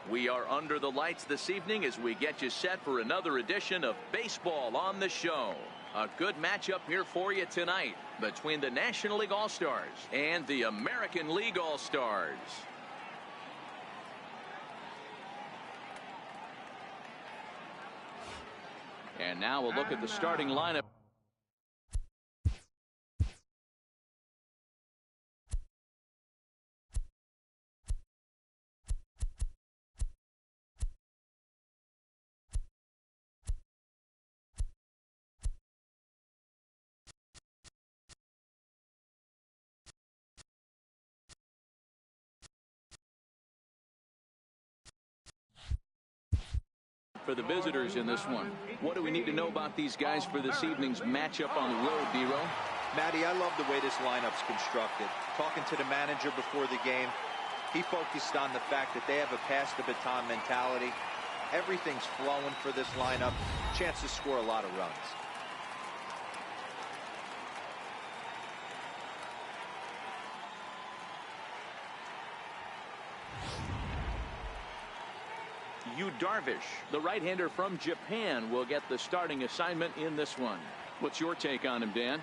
We are under the lights this evening as we get you set for another edition of Baseball on the Show. A good matchup here for you tonight between the National League All-Stars and the American League All-Stars. And now we'll look at the starting lineup. For the visitors in this one, what do we need to know about these guys for this evening's matchup on the road, D-Row? Matty, I love the way this lineup's constructed. Talking to the manager before the game, he focused on the fact that they have a pass the baton mentality. Everything's flowing for this lineup. Chance to score a lot of runs. Yu Darvish, the right-hander from Japan, will get the starting assignment in this one. What's your take on him, Dan?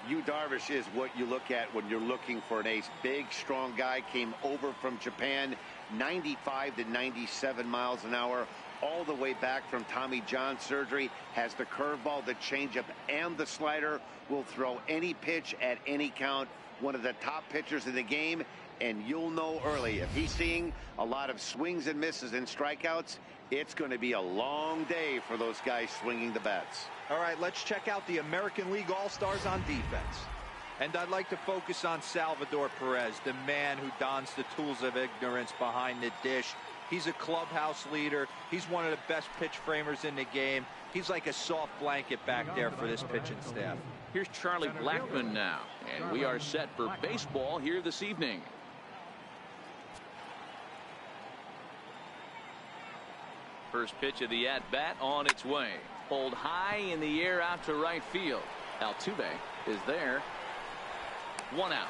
Yu Darvish is what you look at when you're looking for an ace. Big, strong guy, came over from Japan, 95 to 97 miles an hour, all the way back from Tommy John surgery, has the curveball, the changeup, and the slider, will throw any pitch at any count. One of the top pitchers in the game, and you'll know early if he's seeing a lot of swings and misses and strikeouts, it's going to be a long day for those guys swinging the bats. All right, let's check out the American League All-Stars on defense. And I'd like to focus on Salvador Perez, the man who dons the tools of ignorance behind the dish. He's a clubhouse leader. He's one of the best pitch framers in the game. He's like a soft blanket back there for this pitching staff. Here's Charlie Blackmon now, and we are set for baseball here this evening. First pitch of the at-bat on its way. Pulled high in the air out to right field. Altuve is there. One out.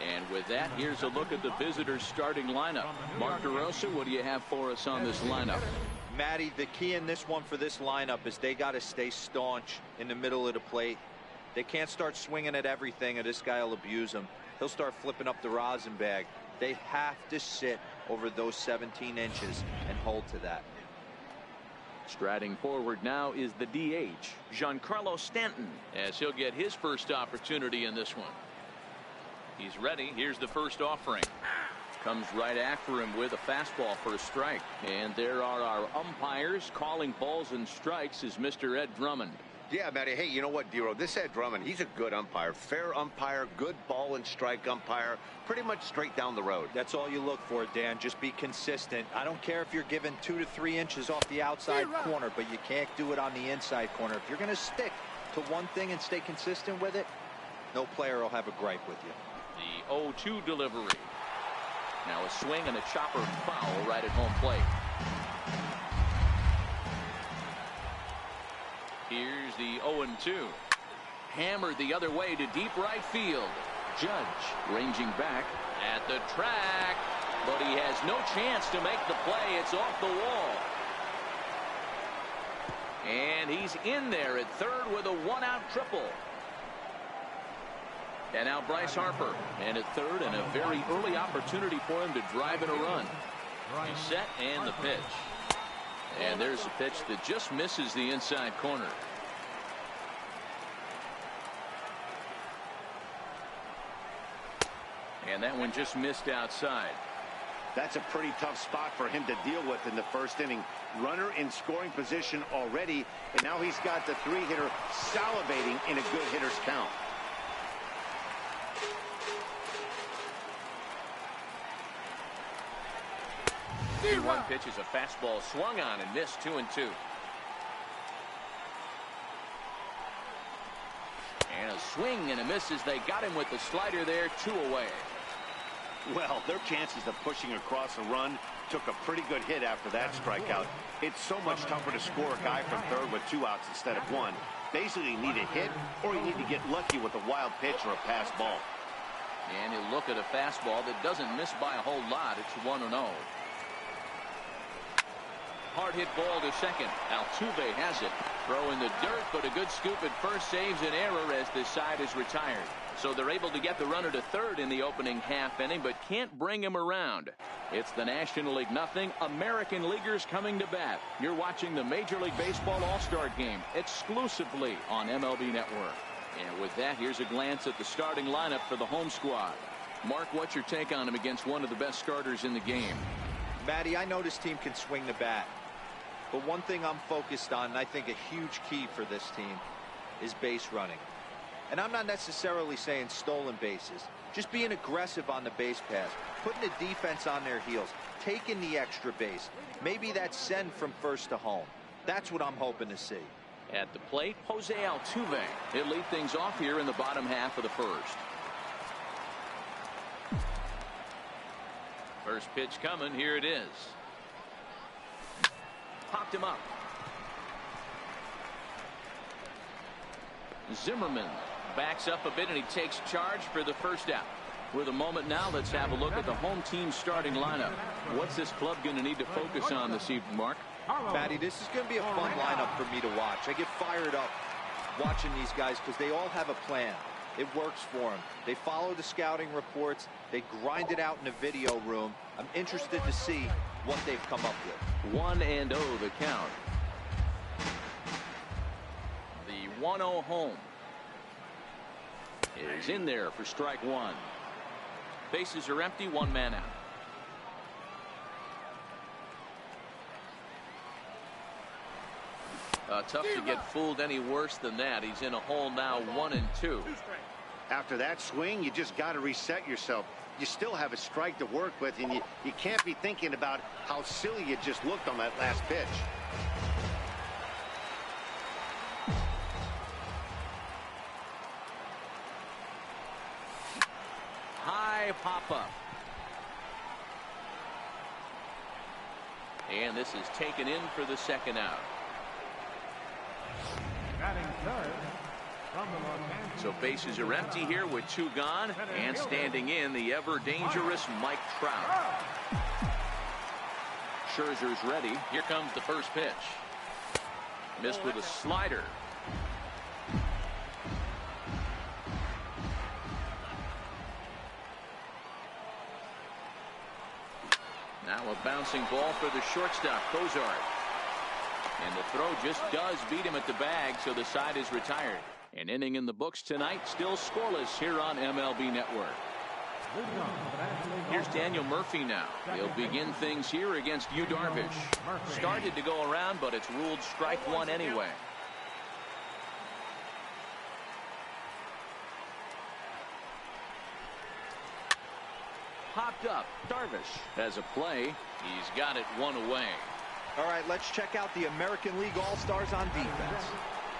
And with that, here's a look at the visitors' starting lineup. Mark DeRosa, what do you have for us on this lineup? Matty, the key in this one for this lineup is they got to stay staunch in the middle of the plate. They can't start swinging at everything, or this guy will abuse them. He'll start flipping up the rosin bag. They have to sit over those 17 inches and hold to that. Striding forward now is the DH, Giancarlo Stanton, as he'll get his first opportunity in this one. He's ready. Here's the first offering. Comes right after him with a fastball for a strike. And there are our umpires calling balls and strikes is Mr. Ed Drummond. Yeah, Matty, hey, you know what, Dero? This Ed Drummond, he's a good umpire. Fair umpire, good ball and strike umpire. Pretty much straight down the road. That's all you look for, Dan. Just be consistent. I don't care if you're given 2 to 3 inches off the outside corner, but you can't do it on the inside corner. If you're going to stick to one thing and stay consistent with it, no player will have a gripe with you. The 0-2 delivery. Now a swing and a chopper foul right at home plate. Here's the 0-2. Hammered the other way to deep right field. Judge ranging back at the track, but he has no chance to make the play. It's off the wall. And he's in there at third with a one-out triple. And now Bryce Harper, and at third, and a very early opportunity for him to drive in a run. He's set, and the pitch. And there's a pitch that just misses the inside corner. And that one just missed outside. That's a pretty tough spot for him to deal with in the first inning. Runner in scoring position already, and now he's got the three-hitter salivating in a good hitter's count. The one pitch is a fastball swung on and missed 2-2. And a swing and a miss as they got him with the slider there, 2 away. Well, their chances of pushing across a run took a pretty good hit after that strikeout. It's so much tougher to score a guy from third with 2 outs instead of 1. Basically, you need a hit or you need to get lucky with a wild pitch or a pass ball. And he'll look at a fastball that doesn't miss by a whole lot. It's 1-0. Hard hit ball to second. Altuve has it. Throw in the dirt, but a good scoop at first saves an error as this side is retired. So they're able to get the runner to third in the opening half inning, but can't bring him around. It's the National League nothing. American Leaguers coming to bat. You're watching the Major League Baseball All-Star Game exclusively on MLB Network. And with that, here's a glance at the starting lineup for the home squad. Mark, what's your take on him against one of the best starters in the game? Matty, I know this team can swing the bat. But one thing I'm focused on, and I think a huge key for this team, is base running. And I'm not necessarily saying stolen bases. Just being aggressive on the base pass, putting the defense on their heels, taking the extra base. Maybe that send from first to home. That's what I'm hoping to see. At the plate, Jose Altuve. He'll lead things off here in the bottom half of the first. First pitch coming. Here it is. Popped him up. Zimmerman backs up a bit and he takes charge for the first out. With a moment now, let's have a look at the home team starting lineup. What's this club going to need to focus on this evening, Mark? Matty, this is going to be a fun lineup for me to watch. I get fired up watching these guys because they all have a plan. It works for them. They follow the scouting reports. They grind it out in the video room. I'm interested to see what they've come up with. 1-0 the count. The 1-0 home is in there for strike one. Bases are empty, one man out. Tough to get fooled any worse than that. He's in a hole now, 1-2. After that swing, you just got to reset yourself. You still have a strike to work with, and you can't be thinking about how silly you just looked on that last pitch. High pop-up. And this is taken in for the second out. So bases are empty here with two gone, and standing in the ever-dangerous Mike Trout. Scherzer's ready. Here comes the first pitch. Missed with a slider. Now a bouncing ball for the shortstop, Cozart. And the throw just does beat him at the bag, so the side is retired. An inning in the books tonight, still scoreless here on MLB Network. Here's Daniel Murphy now. He'll begin things here against Yu Darvish. Started to go around, but it's ruled strike one anyway. Popped up. Darvish has a play. He's got it one away. All right, let's check out the American League All-Stars on defense.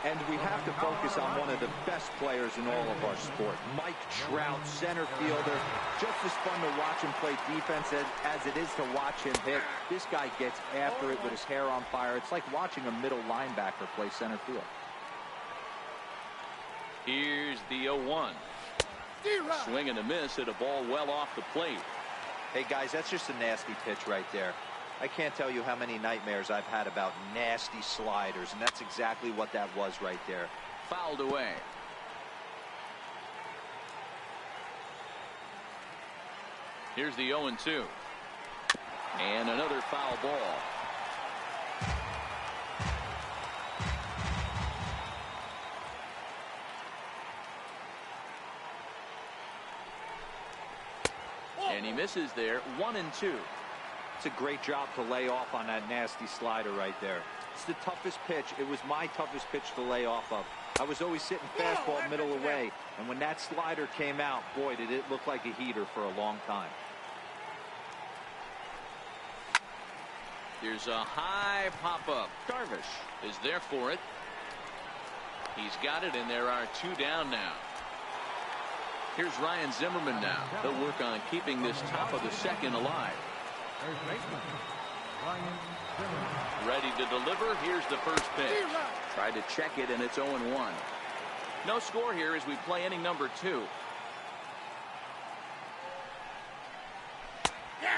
And we have to focus on one of the best players in all of our sport, Mike Trout, center fielder. Just as fun to watch him play defense as it is to watch him hit. This guy gets after it with his hair on fire. It's like watching a middle linebacker play center field. Here's the 0-1. Swing and a miss at a ball well off the plate. Hey, guys, that's just a nasty pitch right there. I can't tell you how many nightmares I've had about nasty sliders, and that's exactly what that was right there. Fouled away. Here's the 0-2. And another foul ball. And he misses there, 1-2. It's a great job to lay off on that nasty slider right there. It's the toughest pitch. It was my toughest pitch to lay off of. I was always sitting fastball middle away, and when that slider came out, boy, did it look like a heater for a long time. Here's a high pop-up. Darvish is there for it. He's got it, and there are two down now. Here's Ryan Zimmerman now. He'll work on keeping this top of the second alive. Ready to deliver. Here's the first pitch. Tried to check it, and it's 0-1. No score here as we play inning number 2.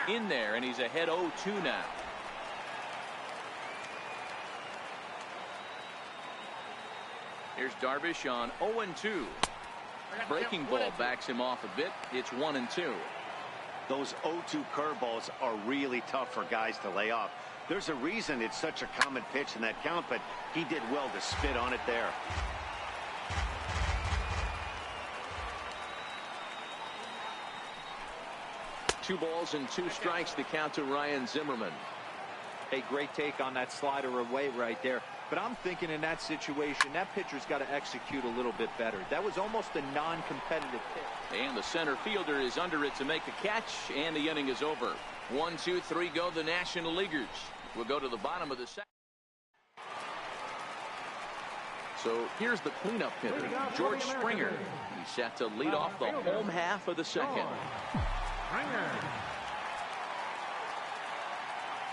In there, and he's ahead 0-2 now. Here's Darvish on 0-2. Breaking ball backs him off a bit. It's 1-2. Those 0-2 curveballs are really tough for guys to lay off. There's a reason it's such a common pitch in that count, but he did well to spit on it there. Two balls and two strikes to count to Ryan Zimmerman. Hey, great take on that slider away right there. But I'm thinking in that situation, that pitcher's got to execute a little bit better. That was almost a non-competitive pitch. And the center fielder is under it to make the catch, and the inning is over. 1, 2, 3 go the National Leaguers. We'll go to the bottom of the second. So here's the cleanup hitter, George Springer. He's set to lead off the home half of the second.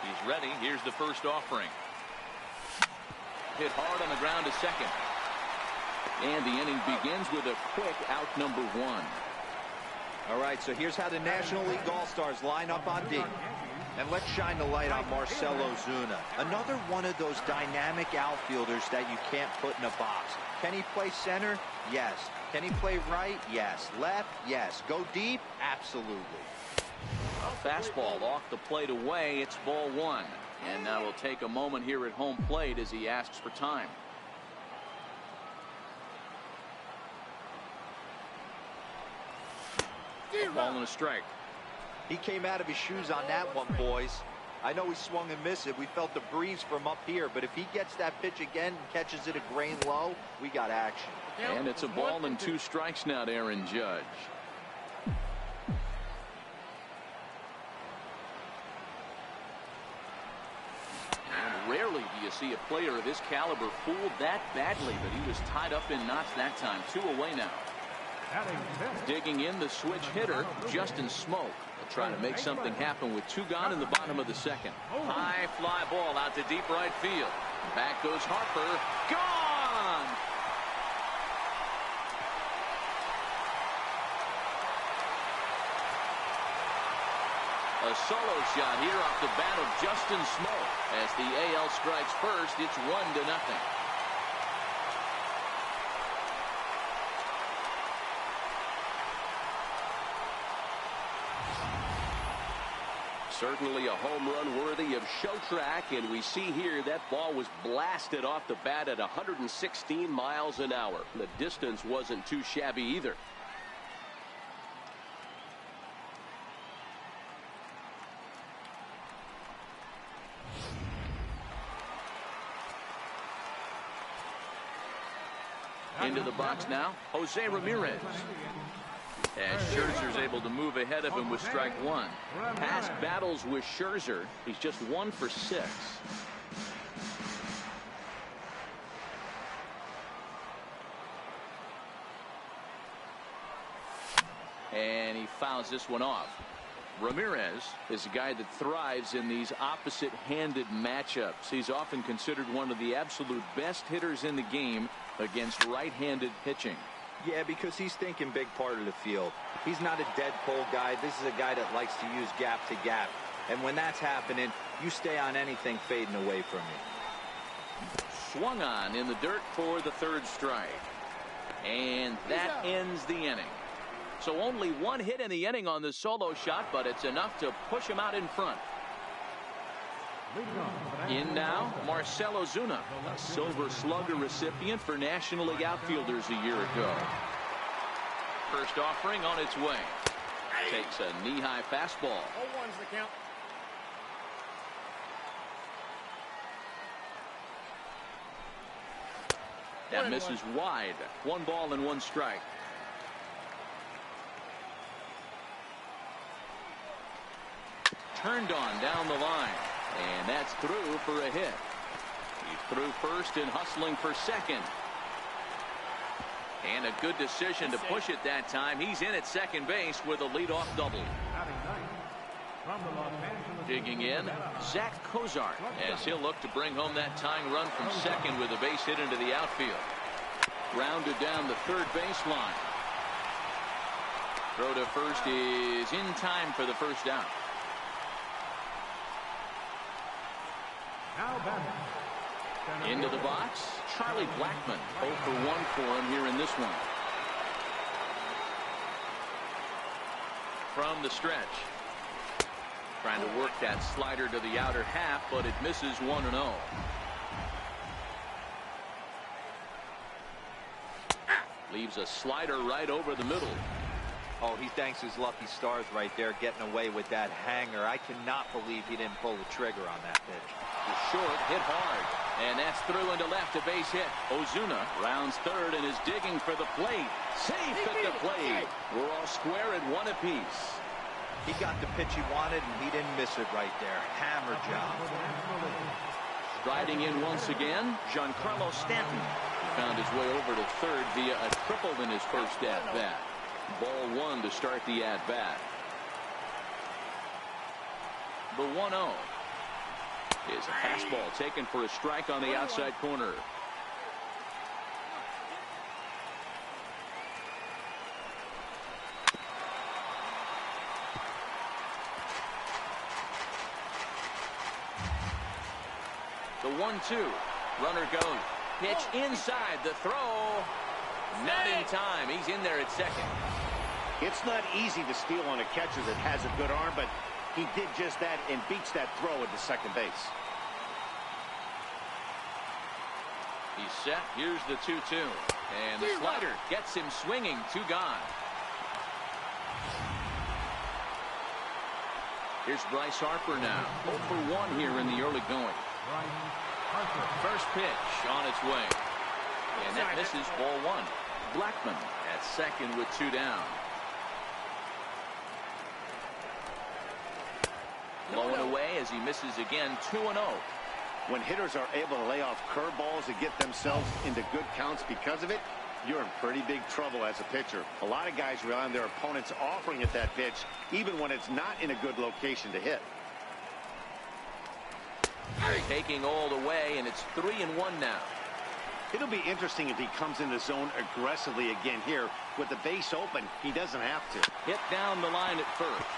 He's ready. Here's the first offering. Hit hard on the ground to second. And the inning begins with a quick out number 1. All right, so here's how the National League All-Stars line up on D. And let's shine the light on Marcell Ozuna. Another one of those dynamic outfielders that you can't put in a box. Can he play center? Yes. Can he play right? Yes. Left? Yes. Go deep? Absolutely. A fastball off the plate away. It's ball 1. And now we'll take a moment here at home plate as he asks for time. A ball and a strike. He came out of his shoes on that one, boys. I know he swung and missed it. We felt the breeze from up here, but if he gets that pitch again and catches it a grain low, we got action. And it's a ball and 2 strikes now to Aaron Judge. And rarely do you see a player of his caliber fooled that badly, but he was tied up in knots that time. 2 away now. Digging in the switch hitter, Justin Smoke. Trying to make something happen with 2 gone in the bottom of the second. High fly ball out to deep right field. Back goes Harper. Gone! A solo shot here off the bat of Justin Smoke. As the AL strikes first, it's 1-0. Certainly a home run worthy of CrossDaTrack, and we see here that ball was blasted off the bat at 116 miles an hour. The distance wasn't too shabby either. Into the box now, Jose Ramirez. As Scherzer's able to move ahead of him with strike 1. Past battles with Scherzer, he's just 1 for 6. And he fouls this one off. Ramirez is a guy that thrives in these opposite-handed matchups. He's often considered one of the absolute best hitters in the game against right-handed pitching. Yeah, because he's thinking big part of the field. He's not a dead cold guy. This is a guy that likes to use gap to gap. And when that's happening, you stay on anything fading away from you. Swung on in the dirt for the 3rd strike. And that ends the inning. So only 1 hit in the inning on the solo shot, but it's enough to push him out in front. In now, Marcell Ozuna, a Silver Slugger recipient for National League outfielders a year ago. First offering on its way. Takes a knee-high fastball. 0-1's the count. That misses wide. 1 ball and 1 strike. Turned on down the line. And that's through for a hit. He's through first and hustling for second. And a good decision to push it that time. He's in at second base with a leadoff double. Digging in, Zach Cozart, as he'll look to bring home that tying run from second with a base hit into the outfield. Grounded down the 3rd baseline. Throw to first is in time for the first out. Into the box, Charlie Blackmon. 0 for 1 for him here in this one. From the stretch. Trying to work that slider to the outer half, but it misses 1-0. Leaves a slider right over the middle. Oh, he thanks his lucky stars right there, getting away with that hanger. I cannot believe he didn't pull the trigger on that pitch. The short hit hard, and that's through into left, a base hit. Ozuna rounds third and is digging for the plate. Safe at the plate. We're all square at 1 apiece. He got the pitch he wanted, and he didn't miss it right there. Hammer job. Striding in once again, Giancarlo Stanton. He found his way over to third via a triple in his first at-bat. Ball 1 to start the at-bat. The 1-0 is a fastball taken for a strike on the outside corner. The 1-2. Runner goes. Pitch inside. The throw. Not in time. He's in there at second. It's not easy to steal on a catcher that has a good arm, but he did just that and beats that throw into second base. He's set. Here's the 2-2. And the slider gets him swinging. 2 gone. Here's Bryce Harper now. 0 for 1 here in the early going. First pitch on its way. And that misses ball 1. Blackmon at second with 2 down. Blowing away as he misses again. 2-0. When hitters are able to lay off curveballs and get themselves into good counts because of it, you're in pretty big trouble as a pitcher. A lot of guys rely on their opponents offering at that pitch, even when it's not in a good location to hit. Taking all the way, and it's 3-1 now. It'll be interesting if he comes in the zone aggressively again here. With the base open, he doesn't have to. Hit down the line at first.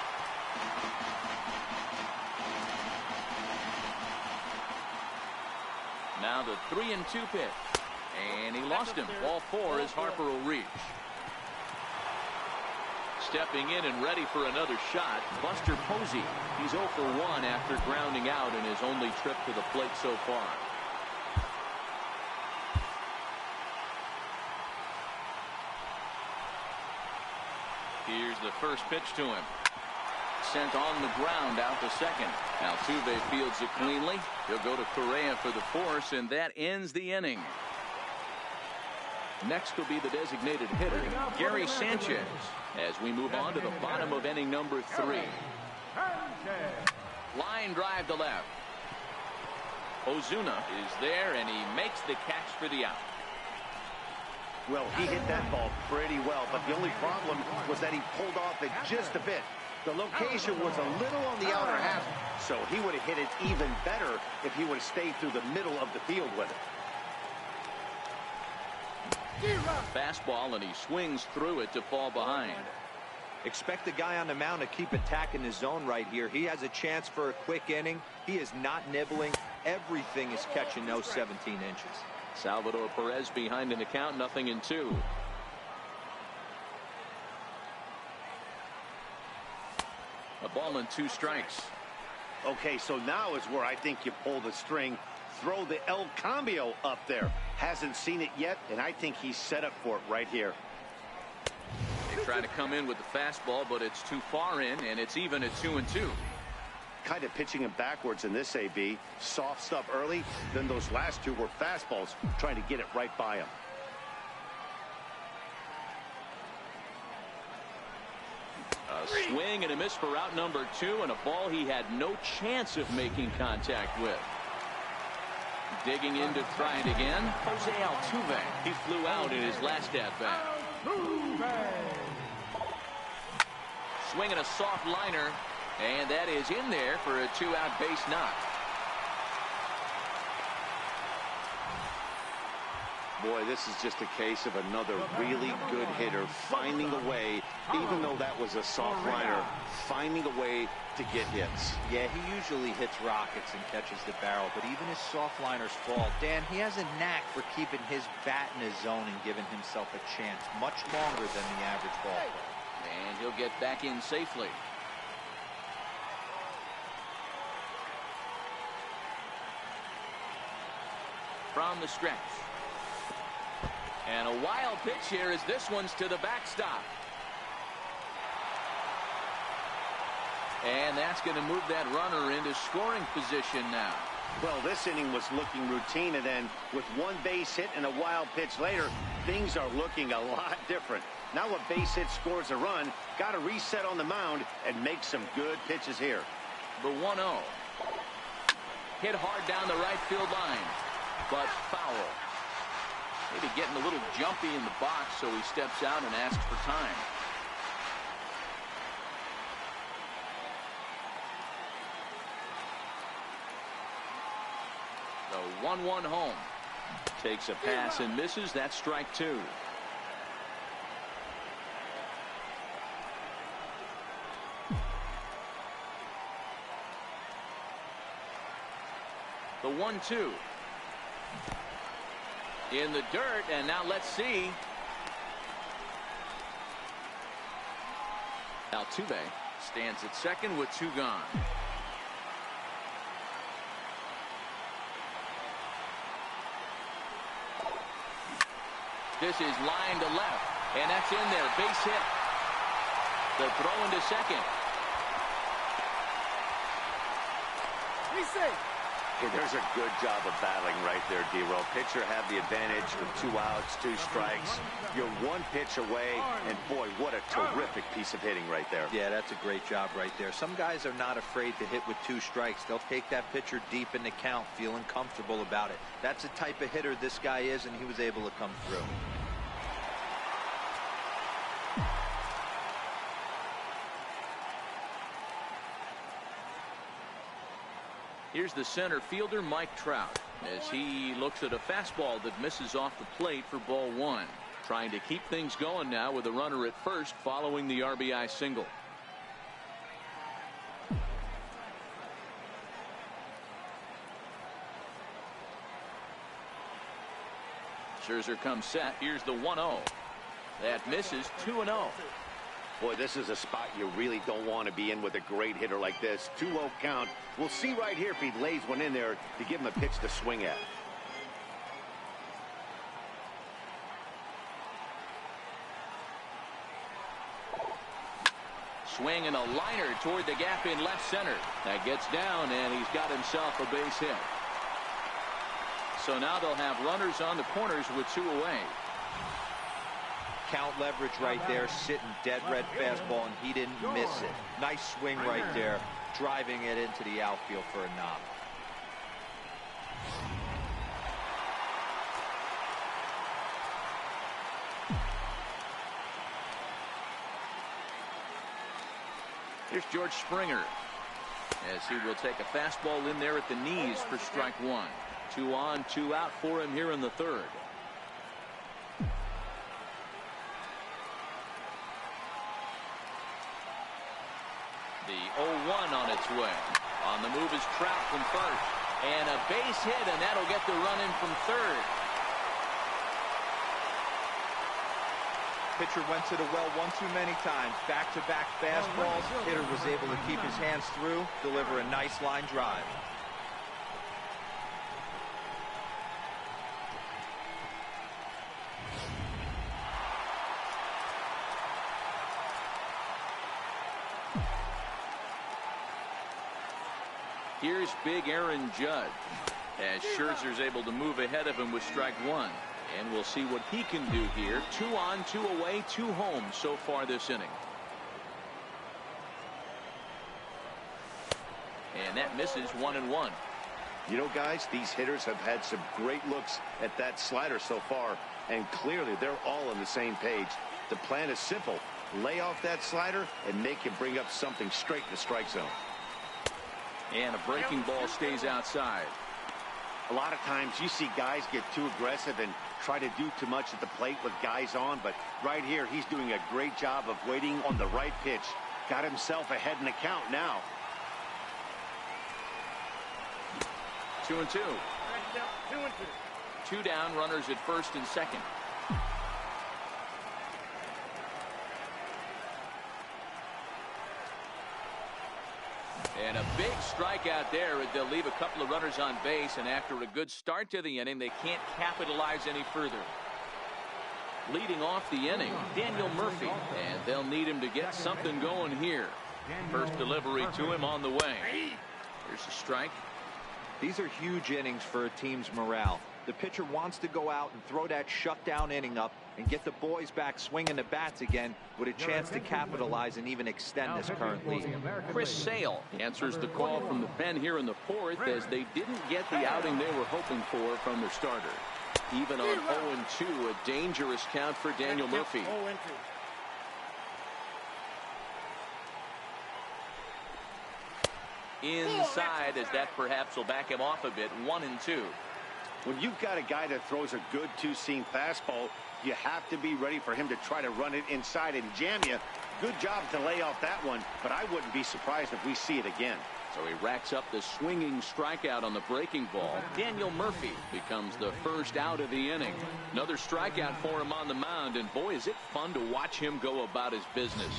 Now the 3-2 pitch. And he lost him. Ball 4 as Harper will reach. Stepping in and ready for another shot, Buster Posey. He's 0 for 1 after grounding out in his only trip to the plate so far. Here's the first pitch to him. Sent on the ground out to second. Altuve fields it cleanly. He'll go to Correa for the force, and that ends the inning. Next will be the designated hitter, Gary Sanchez, as we move on to the bottom of inning number 3. Line drive to left. Ozuna is there, and he makes the catch for the out. Well, he hit that ball pretty well, but the only problem was that he pulled off it just a bit. The location was a little on the outer half, so he would have hit it even better if he would have stayed through the middle of the field with it. Fastball, and he swings through it to fall behind. Expect the guy on the mound to keep attacking the zone right here. He has a chance for a quick inning. He is not nibbling. Everything is catching those 17 inches. Salvador Perez behind in the count, 0-2. A ball and 2 strikes. Okay, so now is where I think you pull the string. Throw the El Cambio up there. Hasn't seen it yet, and I think he's set up for it right here. They try to come in with the fastball, but it's too far in, and it's even at 2-2. Kind of pitching him backwards in this AB. Soft stuff early, then those last 2 were fastballs, trying to get it right by him. A swing and a miss for out number 2, and a ball he had no chance of making contact with. Digging in to try it again, Jose Altuve. He flew out in his last at-bat. Swinging a soft liner, and that is in there for a 2-out base knock. Boy, this is just a case of another really good hitter finding a way, even though that was a soft liner, finding a way to get hits. Yeah, he usually hits rockets and catches the barrel, but even his soft liners fall. Dan, he has a knack for keeping his bat in his zone and giving himself a chance much longer than the average ball player. And he'll get back in safely. From the stretch. And a wild pitch here as this one's to the backstop. And that's going to move that runner into scoring position now. Well, this inning was looking routine, and then with one base hit and a wild pitch later, things are looking a lot different. Now a base hit scores a run, got to reset on the mound and make some good pitches here. The 1-0. Hit hard down the right field line, but foul. Maybe getting a little jumpy in the box, so he steps out and asks for time. The 1-1 home. Takes a pass and misses. That's strike two. The 1-2. In the dirt, and now let's see. Altuve stands at second with two gone. This is line to left, and that's in there. Base hit. The throw into second. Hey, there's a good job of battling right there, D-Roll. Pitcher had the advantage with 2 outs, 2 strikes. You're one pitch away, and boy, what a terrific piece of hitting right there. Yeah, that's a great job right there. Some guys are not afraid to hit with 2 strikes. They'll take that pitcher deep in the count, feeling comfortable about it. That's the type of hitter this guy is, and he was able to come through. Here's the center fielder, Mike Trout, as he looks at a fastball that misses off the plate for ball 1. Trying to keep things going now with a runner at first following the RBI single. Scherzer comes set. Here's the 1-0. That misses. 2-0. Boy, this is a spot you really don't want to be in with a great hitter like this. 2-0 count. We'll see right here if he lays one in there to give him a pitch to swing at. Swing and a liner toward the gap in left center. That gets down, and he's got himself a base hit. So now they'll have runners on the corners with 2 away. Count leverage right there, sitting dead red fastball, and he didn't miss it. Nice swing right there, driving it into the outfield for a knock. Here's George Springer, as he will take a fastball in there at the knees for strike 1. 2 on, 2 out for him here in the third. The 0-1 on its way. On the move is Trout from first. And a base hit, and that'll get the run in from third. Pitcher went to the well one too many times. Back-to-back fastballs. Hitter was able to keep his hands through, deliver a nice line drive. Here's big Aaron Judge, as Scherzer's able to move ahead of him with strike 1. And we'll see what he can do here. 2 on, 2 away, 2 home so far this inning. And that misses 1-1. You know, guys, these hitters have had some great looks at that slider so far, and clearly they're all on the same page. The plan is simple. Lay off that slider and make him bring up something straight in the strike zone. And a breaking ball stays outside. A lot of times you see guys get too aggressive and try to do too much at the plate with guys on, but right here he's doing a great job of waiting on the right pitch. Got himself ahead in the count now. 2-2. 2 down, runners at first and second. And a big strikeout there. They'll leave a couple of runners on base, and after a good start to the inning, they can't capitalize any further. Leading off the inning, Daniel Murphy, and they'll need him to get something going here. First delivery to him on the way. Here's a strike. These are huge innings for a team's morale. The pitcher wants to go out and throw that shutdown inning up and get the boys back swinging the bats again with a chance to capitalize and even extend this current lead. Chris Sale answers the call from the pen here in the fourth as they didn't get the outing they were hoping for from their starter. Even on 0-2, a dangerous count for Daniel Murphy. Inside, as that perhaps will back him off a bit. 1-2. When you've got a guy that throws a good two-seam fastball, you have to be ready for him to try to run it inside and jam you. Good job to lay off that one, but I wouldn't be surprised if we see it again. So he racks up the swinging strikeout on the breaking ball. Daniel Murphy becomes the first out of the inning. Another strikeout for him on the mound, and boy, is it fun to watch him go about his business.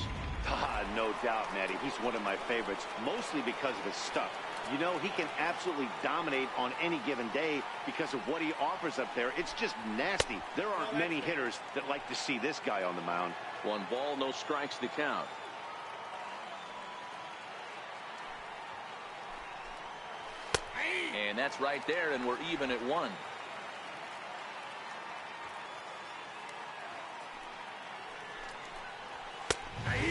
No doubt, Matty. He's one of my favorites, mostly because of his stuff. You know, he can absolutely dominate on any given day because of what he offers up there. It's just nasty. There aren't many hitters that like to see this guy on the mound. 1 ball, no strikes to count. And that's right there, and we're even at 1.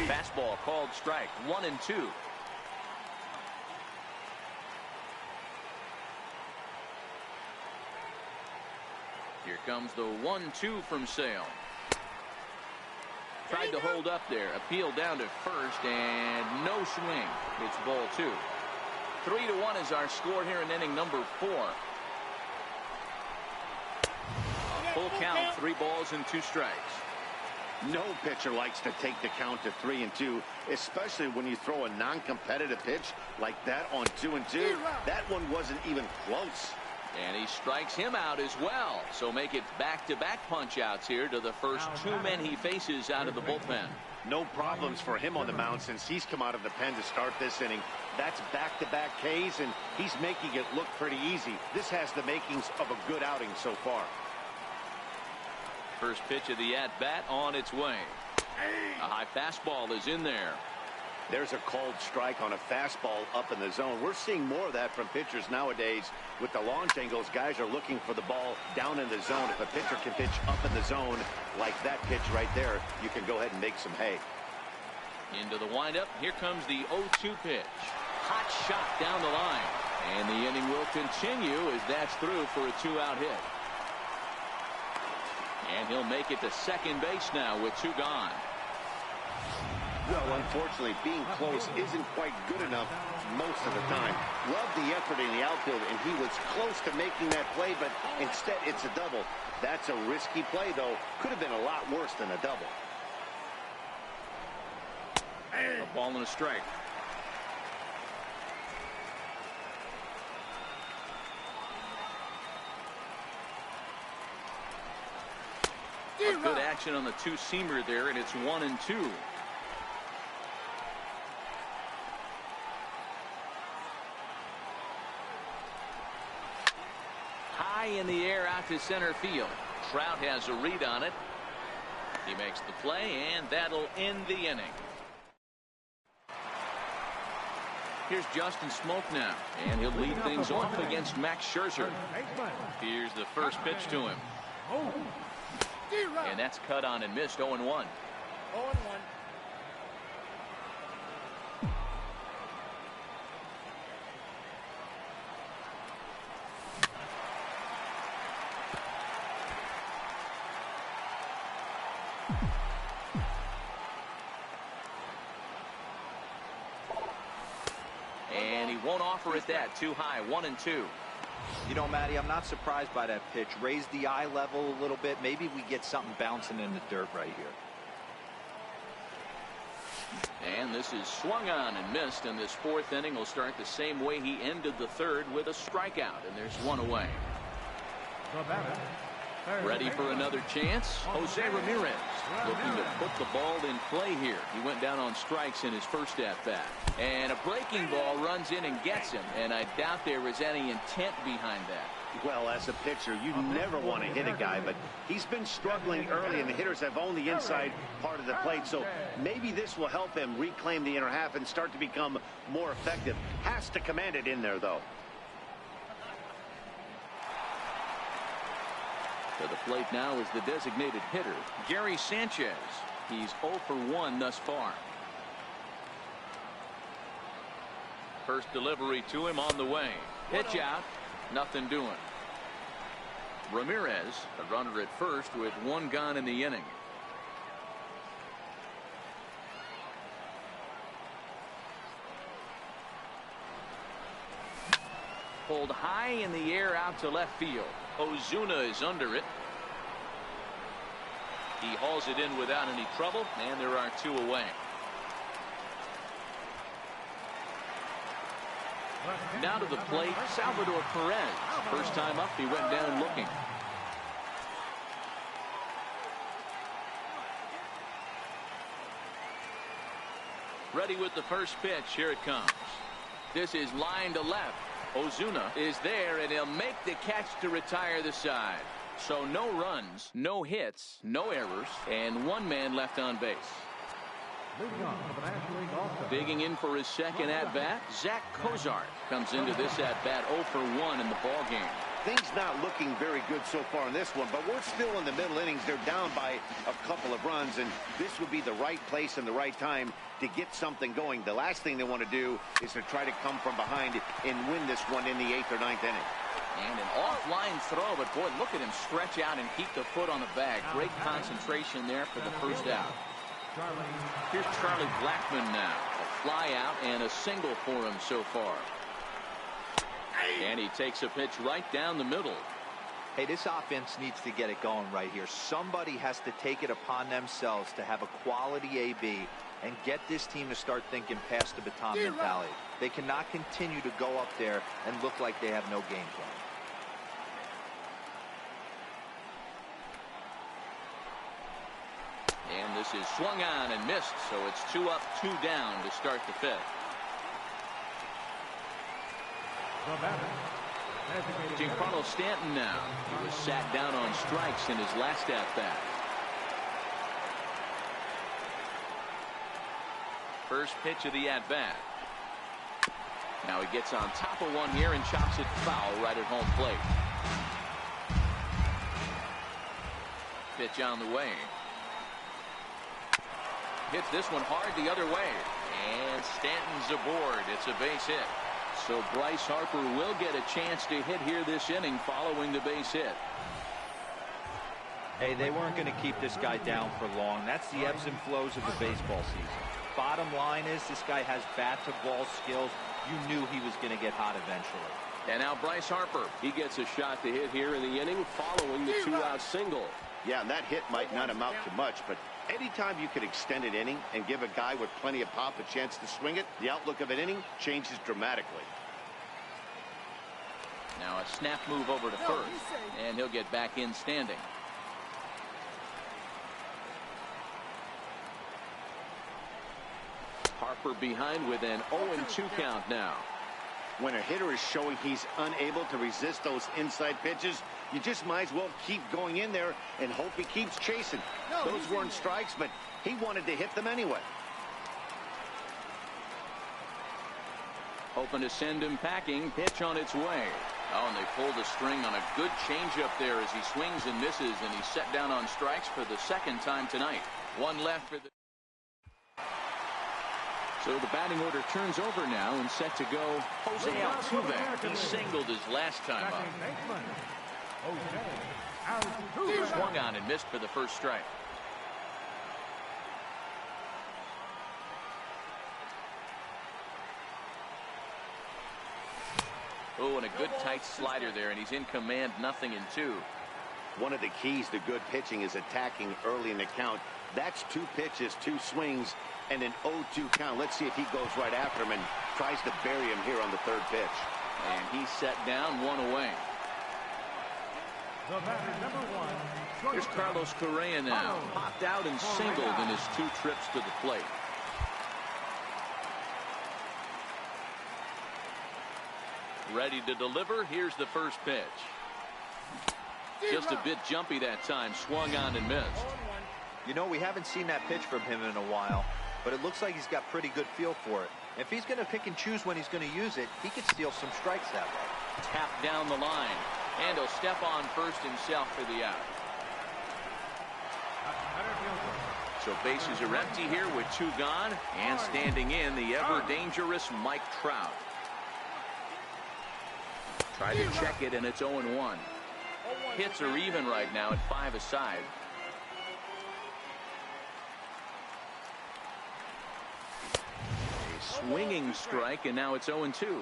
Fastball called strike. 1-2. Here comes the 1-2 from Sale. Tried to hold up there. Appeal down to first, and no swing. It's ball 2. 3-1 is our score here in inning number 4. A full count, 3 balls and 2 strikes. No pitcher likes to take the count to 3-2, especially when you throw a non-competitive pitch like that on 2-2. That one wasn't even close. And he strikes him out as well. So make it back-to-back punch-outs here to the first 2 men he faces out of the bullpen. No problems for him on the mound since he's come out of the pen to start this inning. That's back-to-back Ks, and he's making it look pretty easy. This has the makings of a good outing so far. First pitch of the at-bat on its way. A high fastball is in there. There's a called strike on a fastball up in the zone. We're seeing more of that from pitchers nowadays. With the launch angles, guys are looking for the ball down in the zone. If a pitcher can pitch up in the zone like that pitch right there, you can go ahead and make some hay. Into the windup. Here comes the 0-2 pitch. Hot shot down the line. And the inning will continue as that's through for a 2-out hit. And he'll make it to second base now with 2 gone. Well, unfortunately, being close isn't quite good enough most of the time. Loved the effort in the outfield, and he was close to making that play, but instead it's a double. That's a risky play, though. Could have been a lot worse than a double. A ball and a strike. Good action on the 2-seamer there, and it's 1-2. High in the air out to center field. Trout has a read on it. He makes the play, and that'll end the inning. Here's Justin Smoke now, and he'll lead things off against Max Scherzer. Here's the first pitch to him. And that's cut on and missed. 0-1. 0-1. And he won't offer it that. Too high. 1-2. You know, Matty, I'm not surprised by that pitch. Raise the eye level a little bit. Maybe we get something bouncing in the dirt right here. And this is swung on and missed, and this fourth inning will start the same way he ended the third, with a strikeout, and there's one away. Ready for another chance. Jose Ramirez looking to put the ball in play here. He went down on strikes in his first at-bat. And a breaking ball runs in and gets him, and I doubt there was any intent behind that. Well, as a pitcher, you never want to hit a guy, but he's been struggling early, and the hitters have owned the inside part of the plate, so maybe this will help him reclaim the inner half and start to become more effective. Has to command it in there, though. To the plate now is the designated hitter, Gary Sanchez. He's 0 for 1 thus far. First delivery to him on the way. Pitch out. Nothing doing. Ramirez, a runner at first with one gone in the inning. Pulled high in the air out to left field. Ozuna is under it. He hauls it in without any trouble, and there are two away. Now to the plate, Salvador Perez. First time up, he went down looking. Ready with the first pitch. Here it comes. This is line to left. Ozuna is there, and he'll make the catch to retire the side. So no runs, no hits, no errors, and one man left on base. Digging in for his second at-bat, Zach Cozart comes into this at-bat 0 for 1 in the ballgame. Things not looking very good so far in this one, but we're still in the middle innings. They're down by a couple of runs, and this would be the right place and the right time to get something going. The last thing they want to do is to try to come from behind and win this one in the 8th or 9th inning. And an offline throw, but boy, look at him stretch out and keep the foot on the bag. Great concentration there for the first out. Here's Charlie Blackmon now. A fly out and a single for him so far. And he takes a pitch right down the middle. Hey, this offense needs to get it going right here. Somebody has to take it upon themselves to have a quality AB and get this team to start thinking past the baton mentality. They cannot continue to go up there and look like they have no game plan. And this is swung on and missed, so it's 2 up, 2 down to start the 5th. Giancarlo Stanton now. He was sat down on strikes in his last at-bat. First pitch of the at-bat. Now he gets on top of one here and chops it foul right at home plate. Pitch on the way. Hits this one hard the other way. And Stanton's aboard. It's a base hit. So Bryce Harper will get a chance to hit here this inning following the base hit. Hey, they weren't going to keep this guy down for long. That's the ebbs and flows of the baseball season. Bottom line is this guy has bat-to-ball skills. You knew he was going to get hot eventually. And now Bryce Harper. He gets a shot to hit here in the inning following the 2-out single. Yeah, and that hit might not amount to much, but anytime you could extend an inning and give a guy with plenty of pop a chance to swing it, the outlook of an inning changes dramatically. Now a snap move over to first, and he'll get back in standing. Harper behind with an 0-2 count now. When a hitter is showing he's unable to resist those inside pitches, you just might as well keep going in there and hope he keeps chasing. Those weren't strikes, but he wanted to hit them anyway. Hoping to send him packing. Pitch on its way. Oh, and they pulled the string on a good changeup there as he swings and misses, and he's set down on strikes for the second time tonight. One left for the... So the batting order turns over now and set to go Jose Altuve. He singled his last time up. Swung on and missed for the first strike. Oh, and a good tight slider there, and he's in command, 0-2. One of the keys to good pitching is attacking early in the count. That's 2 pitches, 2 swings, and an 0-2 count. Let's see if he goes right after him and tries to bury him here on the 3rd pitch. And he's set down, 1 away. The batter, number 1. Here's Carlos Correa now. Popped out and singled in his 2 trips to the plate. Ready to deliver. Here's the first pitch. Just a bit jumpy that time. Swung on and missed. You know, we haven't seen that pitch from him in a while, but it looks like he's got pretty good feel for it. If he's going to pick and choose when he's going to use it, he could steal some strikes that way. Tap down the line. And he'll step on first himself for the out. So bases are empty here with 2 gone. And standing in, the ever-dangerous Mike Trout. Try to check it, and it's 0-1. Hits are even right now at 5 aside. A swinging strike, and now it's 0-2.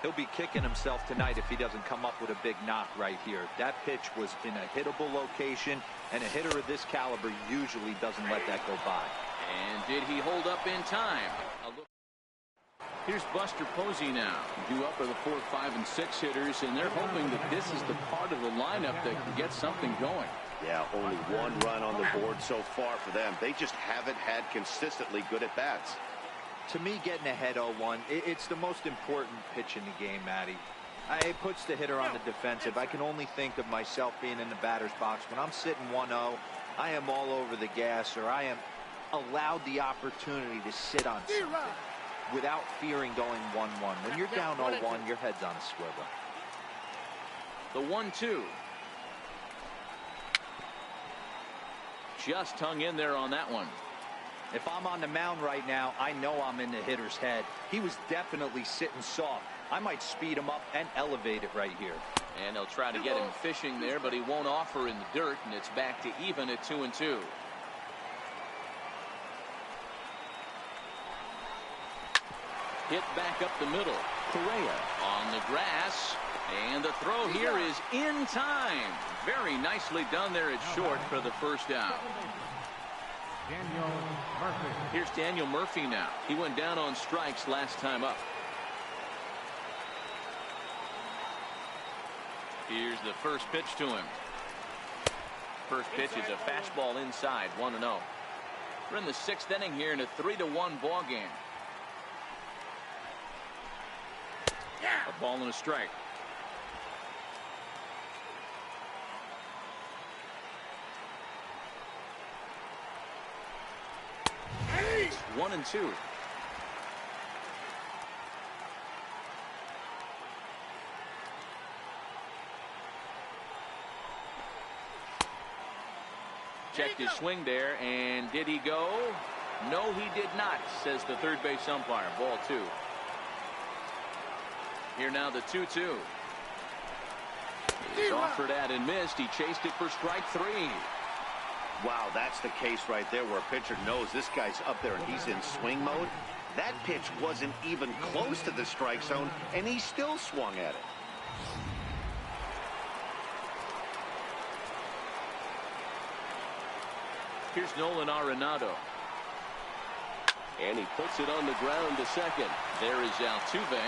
He'll be kicking himself tonight if he doesn't come up with a big knock right here. That pitch was in a hittable location, and a hitter of this caliber usually doesn't let that go by. And did he hold up in time? Here's Buster Posey now. Due up are the 4, 5, and 6 hitters, and they're hoping that this is the part of the lineup that can get something going. Yeah, only 1 run on the board so far for them. They just haven't had consistently good at-bats. To me, getting ahead 0-1, it's the most important pitch in the game, Matty. It puts the hitter on the defensive. I can only think of myself being in the batter's box. When I'm sitting 1-0, I am all over the gas, or I am allowed the opportunity to sit on something without fearing going 1-1. When you're down 0-1, your head's on a swivel. The 1-2. Just hung in there on that one. If I'm on the mound right now, I know I'm in the hitter's head. He was definitely sitting soft. I might speed him up and elevate it right here. And they'll try to get him fishing there, but he won't offer in the dirt, and it's back to even at 2-2. Hit back up the middle. Correa on the grass. And the throw here is in time. Very nicely done there at short for the first out. Daniel Murphy. Here's Daniel Murphy now. He went down on strikes last time up. Here's the first pitch to him. First pitch is a fastball inside, 1-0. We're in the 6th inning here in a 3-1 ball game. A ball and a strike. It's 1-2. Checked his swing there, and did he go? No, he did not, says the third base umpire. Ball 2. Here now the 2-2. He's offered at and missed. He chased it for strike 3. Wow, that's the case right there where a pitcher knows this guy's up there and he's in swing mode. That pitch wasn't even close to the strike zone, and he still swung at it. Here's Nolan Arenado. And he puts it on the ground to second. There is Altuve.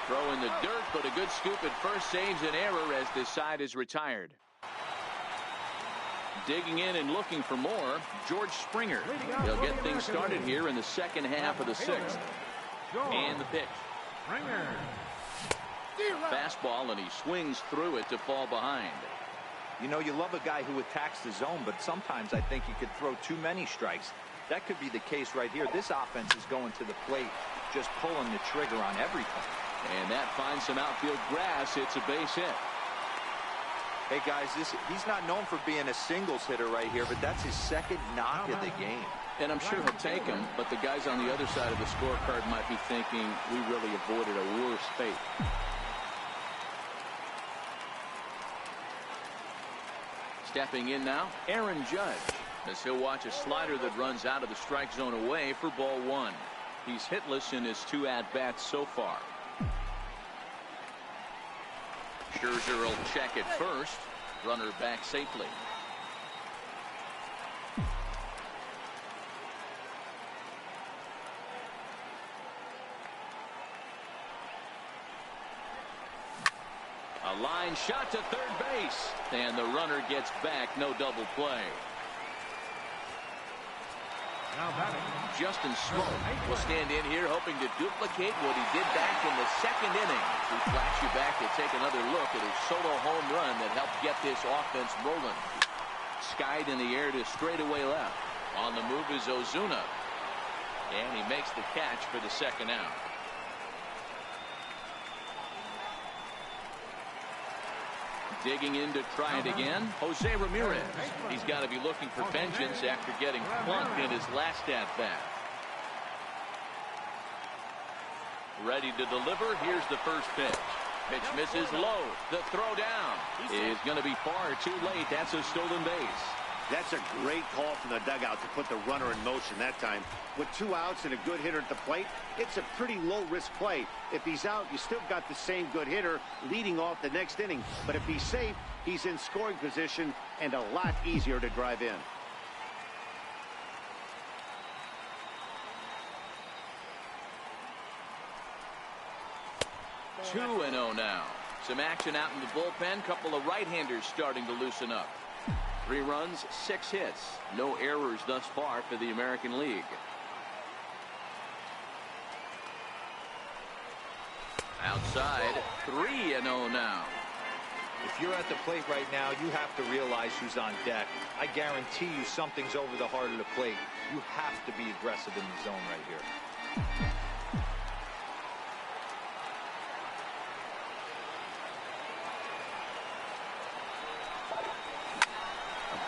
Throw in the dirt, but a good scoop at first saves an error as this side is retired. Digging in and looking for more, George Springer. He'll get things started here in the second half of the 6th. And the pitch. Fastball, and he swings through it to fall behind. You know, you love a guy who attacks the zone, but sometimes I think you could throw too many strikes. That could be the case right here. This offense is going to the plate, just pulling the trigger on everything. And that finds some outfield grass. It's a base hit. Hey, guys, he's not known for being a singles hitter right here, but that's his 2nd knock of the game. And I'm sure he'll take him, but the guys on the other side of the scorecard might be thinking we really avoided a worse fate. Stepping in now, Aaron Judge, as he'll watch a slider that runs out of the strike zone away for ball 1. He's hitless in his 2 at-bats so far. Scherzer will check it first. Runner back safely. A line shot to third base. And the runner gets back. No double play. Now batting, Justin Smoke will stand in here hoping to duplicate what he did back in the second inning. We flash you back to take another look at his solo home run that helped get this offense rolling. Skied in the air to straightaway left. On the move is Ozuna. And he makes the catch for the second out. Digging in to try it again, Jose Ramirez. He's got to be looking for vengeance after getting plunked in his last at-bat. Ready to deliver. Here's the first pitch. Pitch misses low. The throw down is going to be far too late. That's a stolen base. That's a great call from the dugout to put the runner in motion that time. With 2 outs and a good hitter at the plate, it's a pretty low-risk play. If he's out, you still got the same good hitter leading off the next inning. But if he's safe, he's in scoring position and a lot easier to drive in. Two and 0 now. Some action out in the bullpen. Couple of right-handers starting to loosen up. 3 runs, 6 hits. No errors thus far for the American League. Outside, 3 and 0 now. If you're at the plate right now, you have to realize who's on deck. I guarantee you something's over the heart of the plate. You have to be aggressive in the zone right here.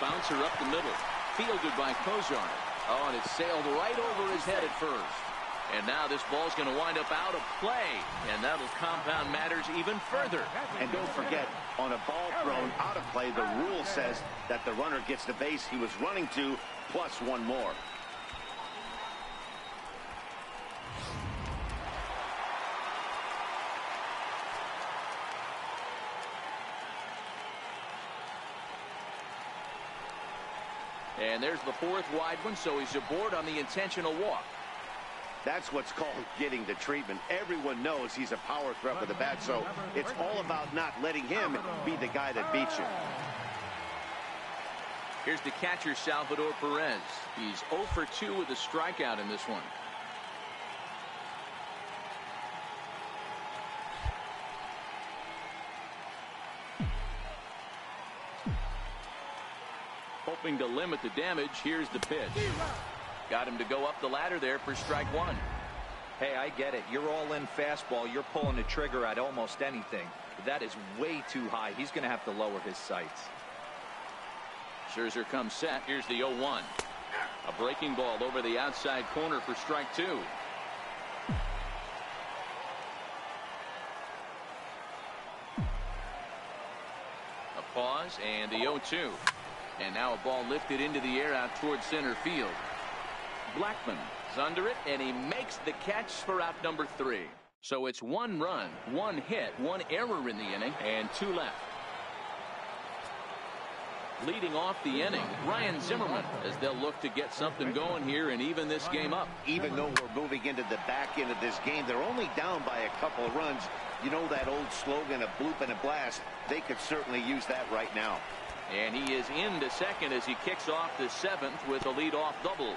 Bouncer up the middle. Fielded by Kozar. Oh, and it sailed right over his head at first. And now this ball's going to wind up out of play. And that'll compound matters even further. And don't forget, on a ball thrown out of play, the rule says that the runner gets the base he was running to, plus 1 more. And there's the 4th wide one, so he's aboard on the intentional walk. That's what's called getting the treatment. Everyone knows he's a power threat with the bat, so it's all about not letting him be the guy that beats you. Here's the catcher, Salvador Perez. He's 0 for 2 with a strikeout in this one. Hoping to limit the damage. Here's the pitch. Got him to go up the ladder there for strike 1. Hey, I get it. You're all in fastball. You're pulling the trigger at almost anything. But that is way too high. He's going to have to lower his sights. Scherzer comes set. Here's the 0-1. A breaking ball over the outside corner for strike 2. A pause and the 0-2. And now a ball lifted into the air out towards center field. Blackman is under it, and he makes the catch for out number 3. So it's 1 run, 1 hit, 1 error in the inning, and 2 left. Leading off the inning, Ryan Zimmerman, as they'll look to get something going here and even this game up. Even though we're moving into the back end of this game, they're only down by a couple of runs. You know that old slogan, a bloop and a blast. They could certainly use that right now. And he is into second as he kicks off the 7th with a leadoff double.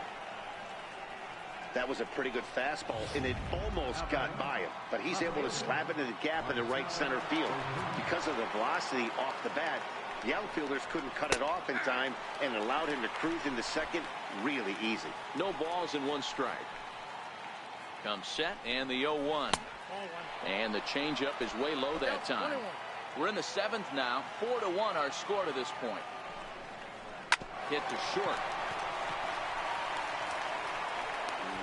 That was a pretty good fastball, and it almost got by him. But he's able to slap it in the gap in the right center field. Because of the velocity off the bat, the outfielders couldn't cut it off in time and allowed him to cruise into second really easy. No balls and 1 strike. Comes set and the 0-1. And the changeup is way low that time. We're in the 7th now. 4-1 our score to this point. Hit to short.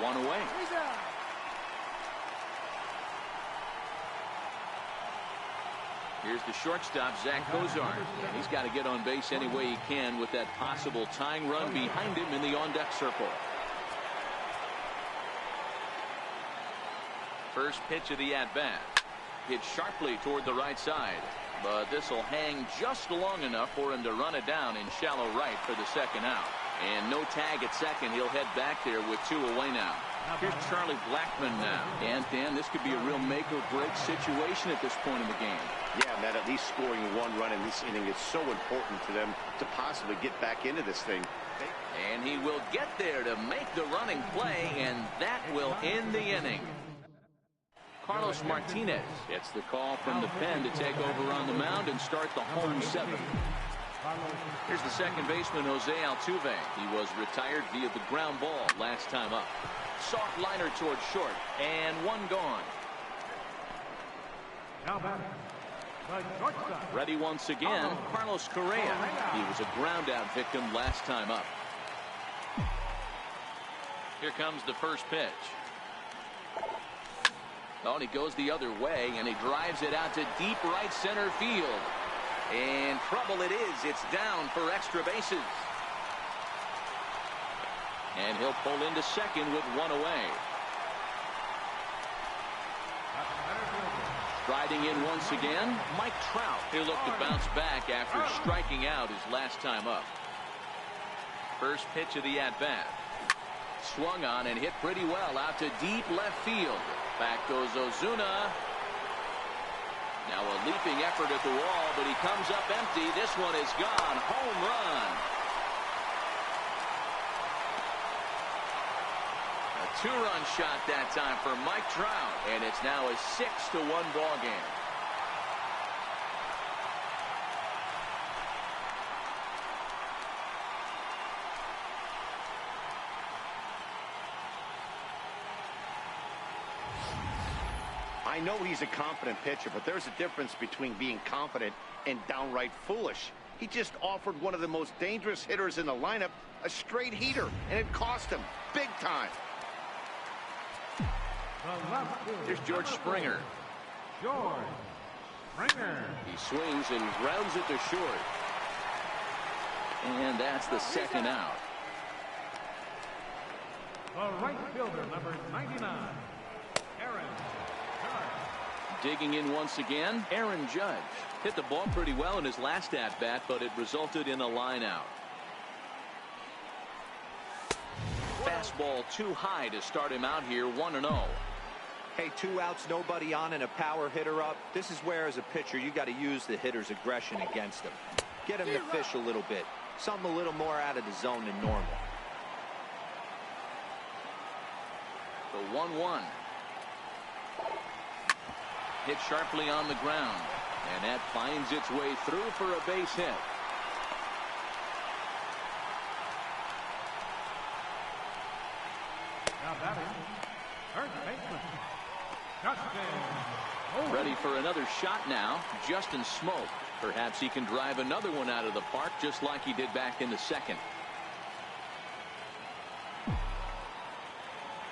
1 away. Here's the shortstop, Zach Kozar. And he's got to get on base any way he can with that possible tying run behind him in the on-deck circle. First pitch of the at-bat. Hit sharply toward the right side. But this will hang just long enough for him to run it down in shallow right for the second out. And no tag at second. He'll head back there with 2 away now. Here's Charlie Blackmon now. And Dan, this could be a real make or break situation at this point in the game. Yeah, Matt, at least scoring 1 run in this inning is so important to them to possibly get back into this thing. And he will get there to make the running play, and that will end the inning. Carlos Martinez gets the call from the pen to take over on the mound and start the home 7th. Here's the second baseman, Jose Altuve. He was retired via the ground ball last time up. Soft liner towards short, and 1 gone. Now batting, the shortstop. Ready once again, Carlos Correa. He was a ground out victim last time up. Here comes the first pitch. Oh, and he goes the other way, and he drives it out to deep right center field. And trouble it is. It's down for extra bases. And he'll pull into second with 1 away. Striding in once again, Mike Trout. He'll look to bounce back after striking out his last time up. First pitch of the at-bat. Swung on and hit pretty well out to deep left field. Back goes Ozuna. Now a leaping effort at the wall, but he comes up empty. This one is gone. Home run. A 2-run shot that time for Mike Trout, and it's now a 6-1 ball game. I know he's a confident pitcher, but there's a difference between being confident and downright foolish. He just offered one of the most dangerous hitters in the lineup a straight heater, and it cost him big time. Here's George Springer. George Springer. He swings and grounds it to short. And that's the second out. The right fielder, number 99, Aaron. Digging in once again, Aaron Judge. Hit the ball pretty well in his last at-bat, but it resulted in a line out. Fastball too high to start him out here, 1-0. Hey, 2 outs, nobody on, and a power hitter up. This is where, as a pitcher, you got to use the hitter's aggression against him. Get him to fish a little bit. Something a little more out of the zone than normal. The 1-1. Hit sharply on the ground, and that finds its way through for a base hit. Now batting, third baseman, Justin. Ready for another shot now, Justin Smoke. Perhaps he can drive another one out of the park just like he did back in the second.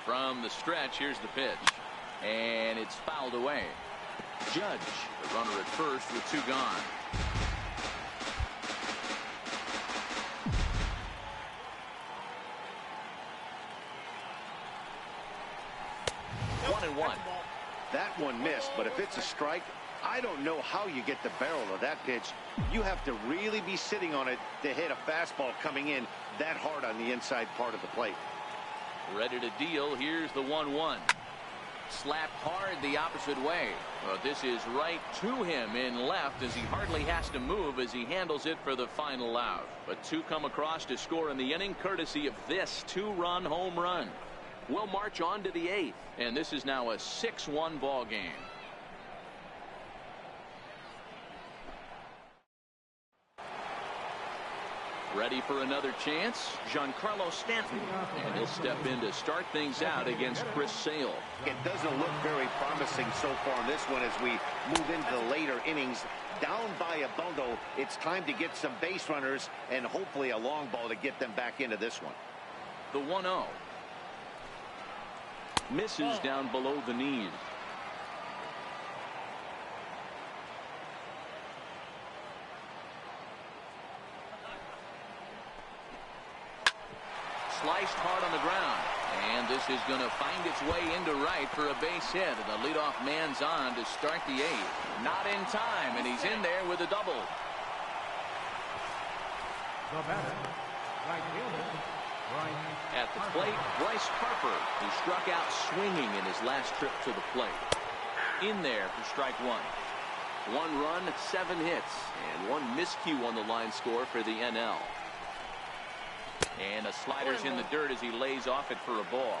From the stretch, here's the pitch, and it's fouled away. Judge, the runner at first with 2 gone. One and one. That one missed, but if it's a strike, I don't know how you get the barrel of that pitch. You have to really be sitting on it to hit a fastball coming in that hard on the inside part of the plate. Ready to deal. Here's the 1-1. Slapped hard the opposite way. Well, this is right to him in left as he hardly has to move as he handles it for the final out. But 2 come across to score in the inning courtesy of this 2-run home run. We'll march on to the 8th, and this is now a 6-1 ball game. Ready for another chance, Giancarlo Stanton, and he'll step in to start things out against Chris Sale. It doesn't look very promising so far in this one as we move into the later innings. Down by a bundle, it's time to get some base runners and hopefully a long ball to get them back into this one. The 1-0. Misses down below the knees. Sliced hard on the ground. And this is going to find its way into right for a base hit. The leadoff man's on to start the 8th. Not in time, and he's in there with a double. The batter, right fielder, Bryce. At the plate, Bryce Harper, who struck out swinging in his last trip to the plate. In there for strike 1. 1 run, 7 hits, and 1 miscue on the line score for the NL. And a slider's in the dirt as he lays off it for a ball.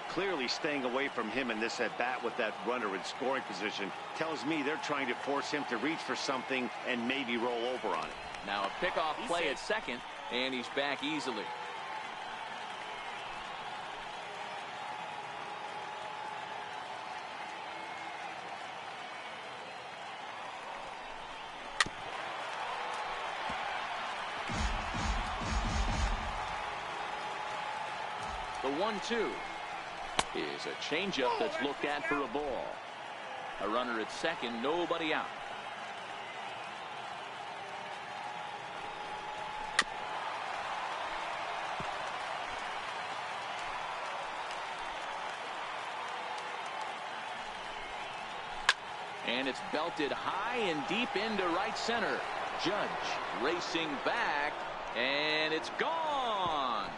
Clearly staying away from him in this at-bat with that runner in scoring position tells me they're trying to force him to reach for something and maybe roll over on it. Now a pickoff play at second, and he's back easily. The 1-2 is a changeup that's looked at for a ball. A runner at second, nobody out. And it's belted high and deep into right center. Judge racing back, and it's gone.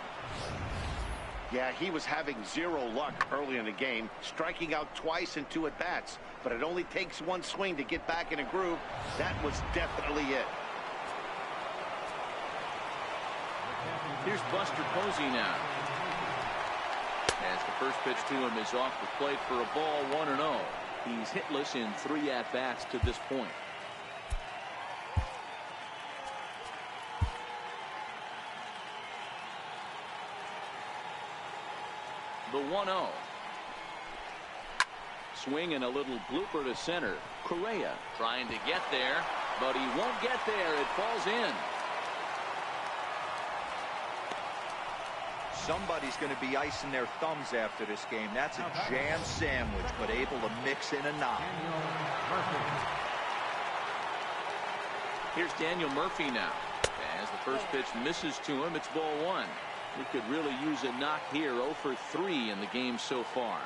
Yeah, he was having zero luck early in the game, striking out twice in 2 at-bats. But it only takes 1 swing to get back in a groove. That was definitely it. Here's Buster Posey now. As the first pitch to him is off the plate for a ball, 1-0. He's hitless in 3 at-bats to this point. The 1-0. Swing and a little blooper to center. Correa trying to get there, but he won't get there. It falls in. Somebody's going to be icing their thumbs after this game. That's a jam sandwich, but able to mix in a knock. Here's Daniel Murphy now. As the first pitch misses to him, it's ball 1. We could really use a knock here. 0 for 3 in the game so far.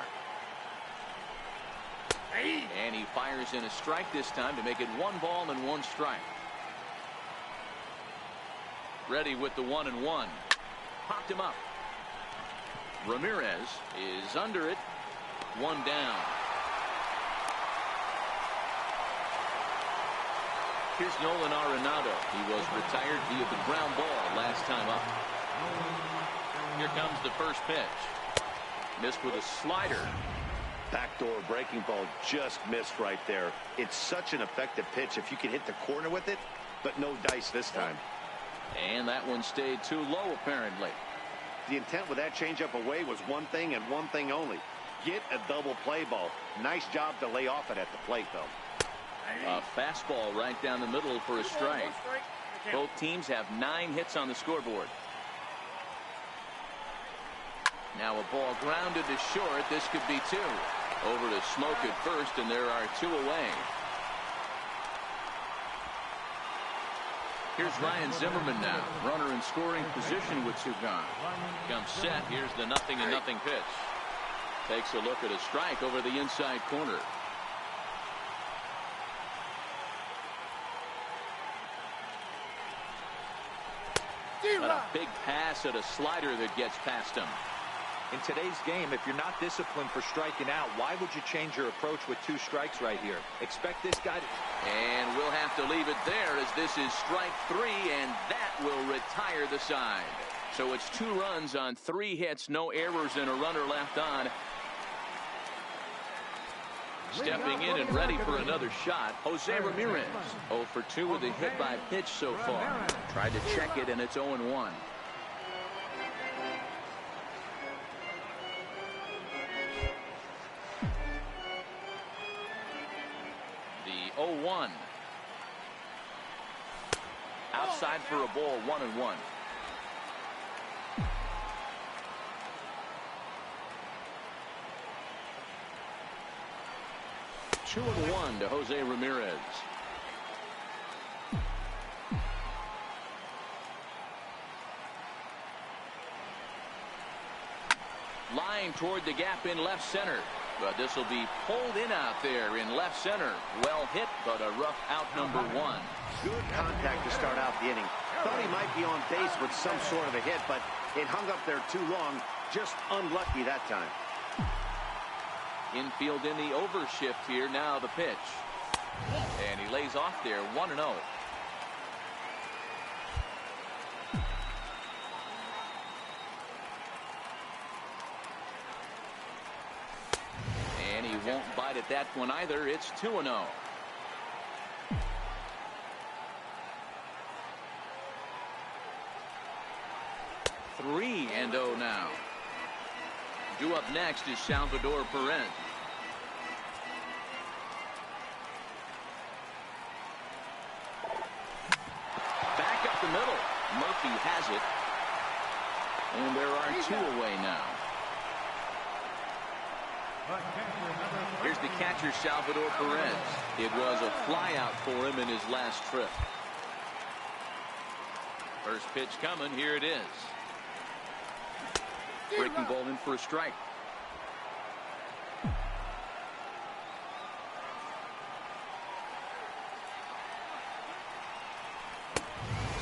And he fires in a strike this time to make it 1 ball and 1 strike. Ready with the 1-1. Popped him up. Ramirez is under it. 1 down. Here's Nolan Arenado. He was retired via the ground ball last time up. Here comes the first pitch. Missed with a slider. Backdoor breaking ball just missed right there. It's such an effective pitch if you can hit the corner with it, but no dice this time. And that one stayed too low apparently. The intent with that changeup away was one thing and one thing only. Get a double play ball. Nice job to lay off it at the plate, though. A fastball right down the middle for a strike. Both teams have 9 hits on the scoreboard. Now a ball grounded to short. This could be 2. Over to Smoke at first, and there are 2 away. Here's Ryan Zimmerman now. Runner in scoring position with 2 gone. Comes set. Here's the 0-0 pitch. Takes a look at a strike over the inside corner. But a big pass at a slider that gets past him. In today's game, if you're not disciplined for striking out, why would you change your approach with 2 strikes right here? Expect this guy to... And we'll have to leave it there as this is strike 3, and that will retire the side. So it's 2 runs on 3 hits, no errors, and a runner left on. Stepping in and ready for another shot, Jose Ramirez. 0 for 2 with a hit by pitch so far. Tried to check it, and it's 0-1. The 0-1. Outside for a ball, 1-1. Two and 1 to Jose Ramirez. Line toward the gap in left center. But this will be pulled in out there in left center. Well hit, but a rough out number 1. Good contact to start out the inning. Thought he might be on base with some sort of a hit, but it hung up there too long. Just unlucky that time. Infield in the overshift here. Now the pitch. And he lays off there 1-0. And he won't bite at that one either. It's 2-0. Three and 0 now. Due up next is Salvador Perez. Back up the middle. Murphy has it. And there are 2 away now. Here's the catcher, Salvador Perez. It was a flyout for him in his last trip. First pitch coming. Here it is. Breaking ball in for a strike.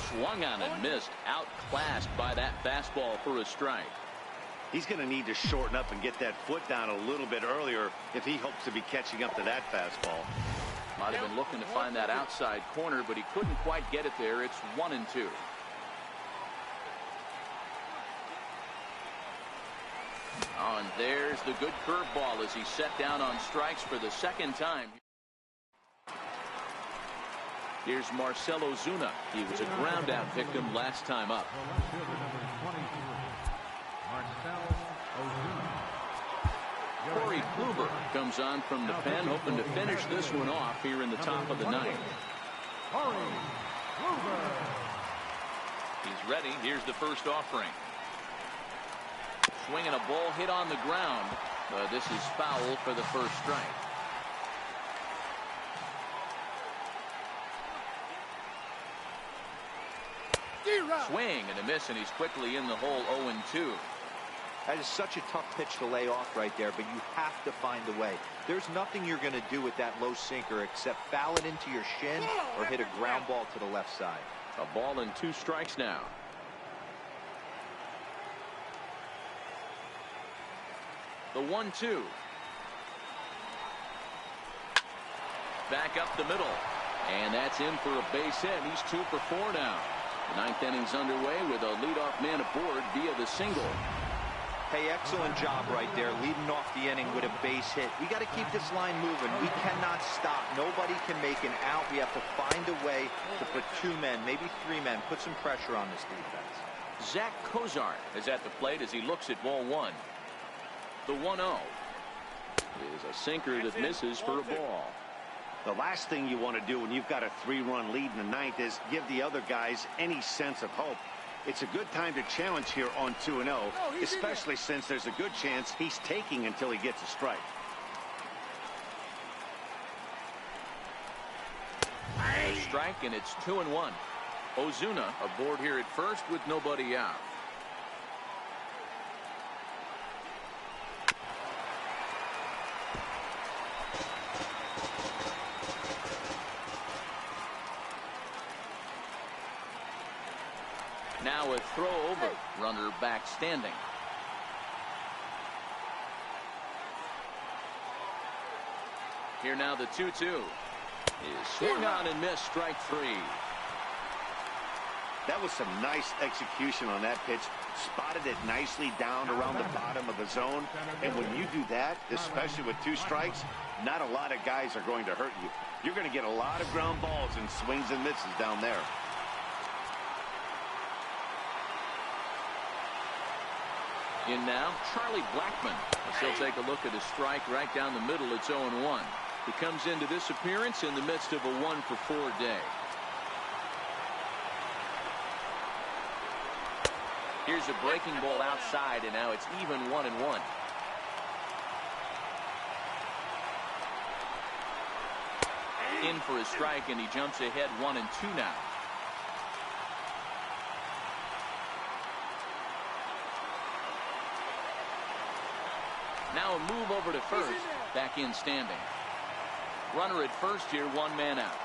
Swung on and missed. Outclassed by that fastball for a strike. He's going to need to shorten up and get that foot down a little bit earlier if he hopes to be catching up to that fastball. Might have been looking to find that outside corner, but he couldn't quite get it there. It's 1-2. Oh, and there's the good curveball as he set down on strikes for the second time. Here's Marcell Ozuna. He was a ground out victim last time up. Corey Kluber comes on from the pen, hoping to finish this one off here in the top of the ninth. He's ready. Here's the first offering. Swinging a ball hit on the ground. This is foul for the first strike. Swing and a miss, and he's quickly in the hole. 0-2. That is such a tough pitch to lay off right there, but you have to find a way. There's nothing you're going to do with that low sinker except foul it into your shin or hit a ground ball to the left side. A ball and 2 strikes now. The 1-2. Back up the middle. And that's in for a base hit. He's 2 for 4 now. The 9th inning's underway with a leadoff man aboard via the single. Hey, excellent job right there, leading off the inning with a base hit. We got to keep this line moving. We cannot stop. Nobody can make an out. We have to find a way to put 2 men, maybe 3 men, put some pressure on this defense. Zach Kozar is at the plate as he looks at ball 1. The 1-0 is a sinker that misses for a ball. The last thing you want to do when you've got a 3-run lead in the 9th is give the other guys any sense of hope. It's a good time to challenge here on 2-0, especially since there's a good chance he's taking until he gets a strike. Strike, and it's 2-1. Ozuna aboard here at first with nobody out. Now a throw over, runner back standing. Here now the 2-2 is swung on and missed, strike 3. That was some nice execution on that pitch. Spotted it nicely down around the bottom of the zone. And when you do that, especially with 2 strikes, not a lot of guys are going to hurt you. You're going to get a lot of ground balls and swings and misses down there. In now, Charlie Blackmon. As he'll take a look at a strike right down the middle. It's 0-1. He comes into this appearance in the midst of a 1-for-4 day. Here's a breaking ball outside, and now it's even 1-1. In for a strike, and he jumps ahead 1-2 now. first, back in standing. Runner at first here, 1 man out.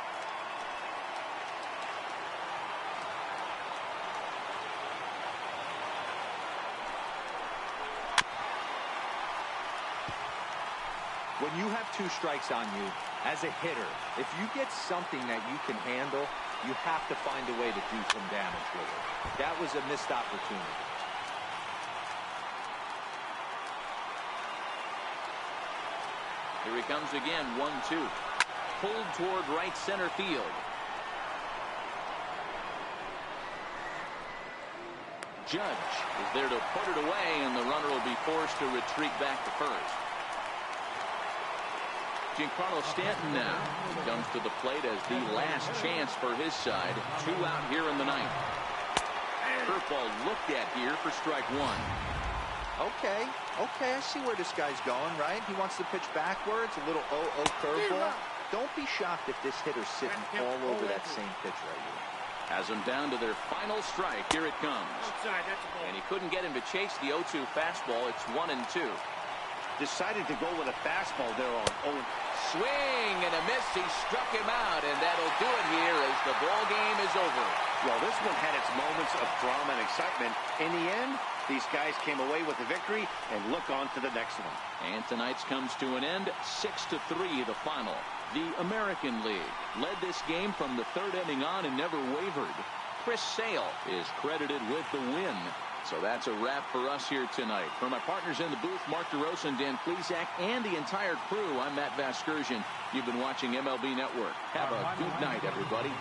When you have 2 strikes on you, as a hitter, if you get something that you can handle, you have to find a way to do some damage with it. That was a missed opportunity. Here he comes again, 1-2. Pulled toward right center field. Judge is there to put it away, and the runner will be forced to retreat back to first. Giancarlo Stanton now comes to the plate as the last chance for his side. 2 out here in the 9th. Curveball looked at here for strike 1. Okay, I see where this guy's going, right? He wants to pitch backwards, a little 0-0 curveball. Don't be shocked if this hitter's sitting all over that same pitch right here. Has him down to their final strike. Here it comes. And he couldn't get him to chase the 0-2 fastball. It's 1-2. Decided to go with a fastball there on 0. Swing and a miss. He struck him out, and that'll do it here as the ball game is over. Well, this one had its moments of drama and excitement. In the end, these guys came away with the victory and look on to the next one. And tonight's comes to an end. 6-3 the final. The American League led this game from the 3rd inning on and never wavered. Chris Sale is credited with the win. So that's a wrap for us here tonight. For my partners in the booth, Mark DeRosa and Dan Plesac, and the entire crew, I'm Matt Vasgersian. You've been watching MLB Network. Have a good night, everybody.